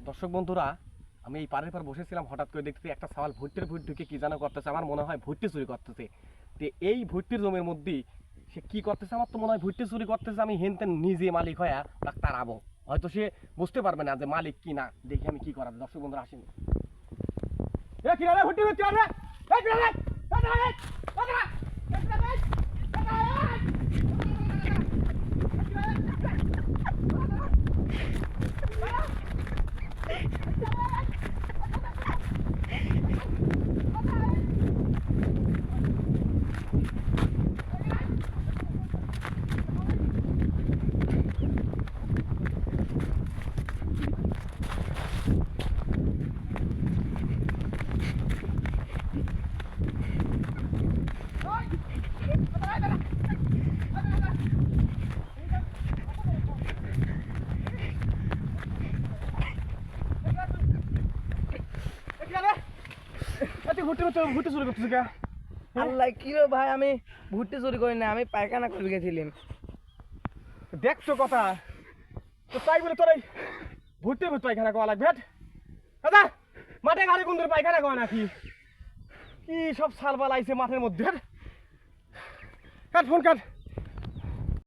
দর্শক বন্ধুরা, আমি এই পাড়ের পর বসেছিলাম, হঠাৎ করে দেখতেছি একটা সওয়াল ভুট্টির ভুট ঢুকে কি যেন করতেছে। আমার মনে হয় ভুট্টি চুরি করতেছে। তো এই ভুট্টির জমির মধ্যেই সে কি করতেছে, আমার তো মনে হয় ভুট্টি চুরি করতেছে। আমি হেনতেন নিজে মালিক হয়ে তাকে তাড়াবো, হয়তো সে বুঝতে পারবে না যে মালিক কি না। দেখি আমি কি করাবো। দর্শক বন্ধুরা আসেন। ভুট্টি ভুট্টি ভুট্টি চুরি করতেছে কে? আল্লাহ কি রে ভাই, আমি ভুট্টি চুরি করি না, আমি পায়খানা করে গেছিলাম। দেখছো কথা তো, তাই বলে তোর এই ভুট্টির ভুট পায়খানা করা লাগবে? দাদা মাঠে ঘাড়ে কুন্দুর পায়খানা করে নাকি? কি সব সালবাল আইছে মাঠের মধ্যে। Cut phone cut.